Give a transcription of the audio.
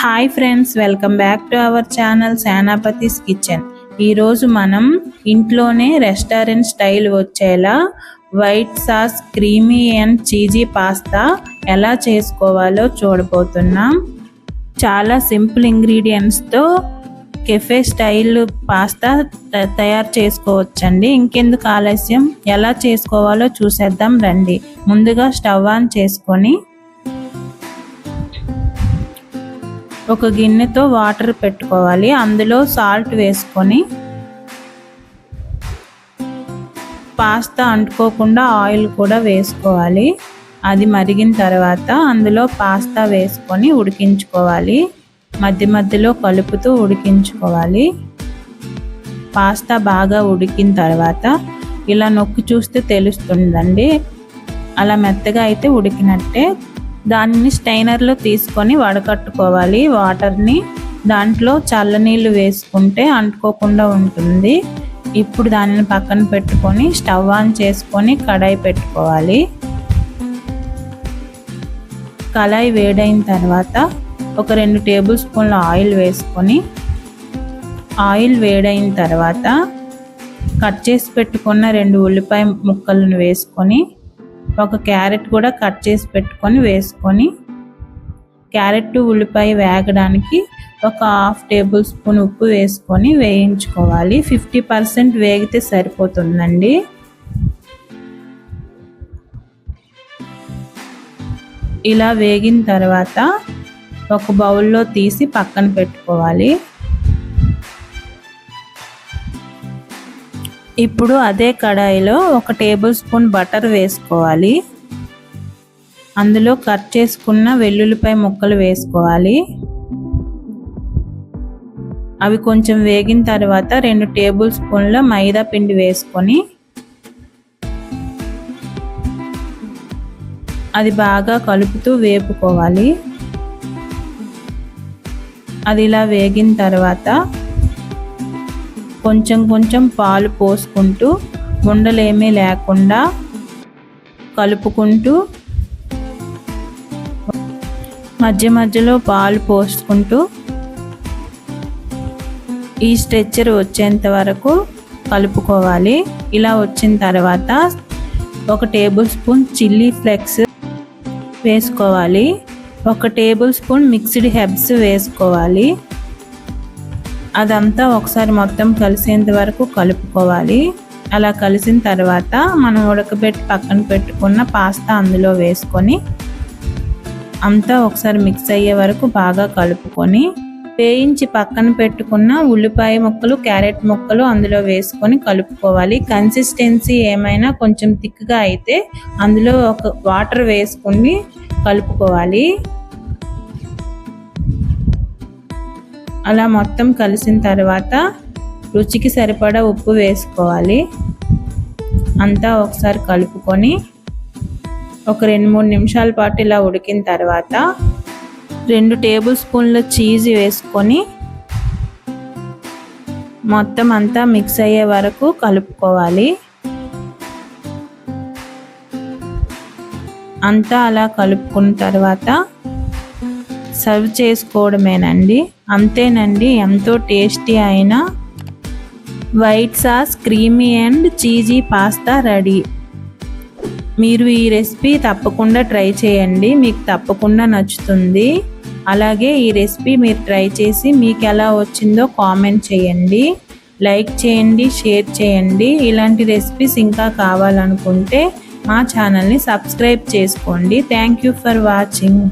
Hi friends, welcome back to our channel Senapati's kitchen. ఈరోజు మనం ఇంట్లోనే రెస్టారెంట్ స్టైల్ వచ్చేలా white sauce creamy and cheesy pasta ఎలా చేసుకోవాలో చూడబోతున్నాం. చాలా సింపుల్ ఇంగ్రీడియంట్స్తో కెఫే స్టైల్ పాస్తా తయారు చేసుకోవచ్చండి. ఇంకెందుకు ఆలస్యం, ఎలా చేసుకోవాలో చూసేద్దాం రండి. ముందుగా స్టవ్ ఆన్ చేసుకొని ఒక గిన్నెతో వాటర్ పెట్టుకోవాలి. అందులో సాల్ట్ వేసుకొని పాస్తా అంటుకోకుండా ఆయిల్ కూడా వేసుకోవాలి. అది మరిగిన తర్వాత అందులో పాస్తా వేసుకొని ఉడికించుకోవాలి. మధ్య మధ్యలో కలుపుతూ ఉడికించుకోవాలి. పాస్తా బాగా ఉడికిన తర్వాత ఇలా నొక్కి చూస్తే తెలుస్తుందండి. అలా మెత్తగా అయితే ఉడికినట్టే. దానిని స్టైనర్లో తీసుకొని వడకట్టుకోవాలి వాటర్ని. దాంట్లో చల్లనీళ్ళు వేసుకుంటే అంటుకోకుండా ఉంటుంది. ఇప్పుడు దానిని పక్కన పెట్టుకొని స్టవ్ ఆన్ చేసుకొని కడాయి పెట్టుకోవాలి. కడాయి వేడైన తర్వాత ఒక 2 టేబుల్ స్పూన్ల ఆయిల్ వేసుకొని, ఆయిల్ వేడైన తర్వాత కట్ చేసి పెట్టుకున్న 2 ఉల్లిపాయ ముక్కలను వేసుకొని, ఒక క్యారెట్ కూడా కట్ చేసి పెట్టుకొని వేసుకొని, క్యారెట్ ఉల్లిపాయ వేగడానికి ఒక 1/2 టేబుల్ స్పూన్ ఉప్పు వేసుకొని వేయించుకోవాలి. 50% వేగితే సరిపోతుందండి. ఇలా వేగిన తర్వాత ఒక బౌల్లో తీసి పక్కన పెట్టుకోవాలి. ఇప్పుడు అదే కడాయిలో ఒక టేబుల్ స్పూన్ బటర్ వేసుకోవాలి. అందులో కట్ చేసుకున్న వెల్లుల్లిపాయ ముక్కలు వేసుకోవాలి. అవి కొంచెం వేగిన తర్వాత 2 టేబుల్ స్పూన్ల మైదా పిండి వేసుకొని అది బాగా కలుపుతూ వేపుకోవాలి. అది ఇలా వేగిన తర్వాత కొంచెం కొంచెం పాలు పోసుకుంటూ ఉండలేమీ లేకుండా కలుపుకుంటూ మధ్య మధ్యలో పాలు పోసుకుంటూ ఈ స్ట్రెచ్చర్ వచ్చేంత వరకు కలుపుకోవాలి. ఇలా వచ్చిన తర్వాత ఒక టేబుల్ స్పూన్ చిల్లీ ఫ్లేక్స్ వేసుకోవాలి. ఒక టేబుల్ స్పూన్ మిక్స్డ్ హెర్బ్స్ వేసుకోవాలి. అదంతా ఒకసారి మొత్తం కలిసేంత వరకు కలుపుకోవాలి. అలా కలిసిన తర్వాత మనం ఉడకబెట్టి పక్కన పెట్టుకున్న పాస్తా అందులో వేసుకొని అంతా ఒకసారి మిక్స్ అయ్యే వరకు బాగా కలుపుకొని, వేయించి పక్కన పెట్టుకున్న ఉల్లిపాయ ముక్కలు, క్యారెట్ ముక్కలు అందులో వేసుకొని కలుపుకోవాలి. కన్సిస్టెన్సీ ఏమైనా కొంచెం థిక్గా అయితే అందులో ఒక వాటర్ వేసుకొని కలుపుకోవాలి. అలా మొత్తం కలిసిన తర్వాత రుచికి సరిపడా ఉప్పు వేసుకోవాలి. అంతా ఒకసారి కలుపుకొని ఒక 2-3 నిమిషాల పాటు ఇలా ఉడికిన తర్వాత 2 టేబుల్ స్పూన్ల చీజ్ వేసుకొని మొత్తం అంతా మిక్స్ అయ్యే వరకు కలుపుకోవాలి. అంతా అలా కలుపుకున్న తర్వాత సర్వ్ చేసుకోవడమేనండి. అంతేనండి, ఎంతో టేస్టీ అయిన white sauce creamy and cheesy pasta ready. మీరు ఈ రెసిపీ తప్పకుండా ట్రై చేయండి, మీకు తప్పకుండా నచ్చుతుంది. అలాగే ఈ రెసిపీ మీరు ట్రై చేసి మీకు ఎలా వచ్చిందో కామెంట్ చేయండి, లైక్ చేయండి, షేర్ చేయండి. ఇలాంటి రెసిపీస్ ఇంకా కావాలనుకుంటే మా ఛానల్ని సబ్స్క్రైబ్ చేసుకోండి. Thank you for watching.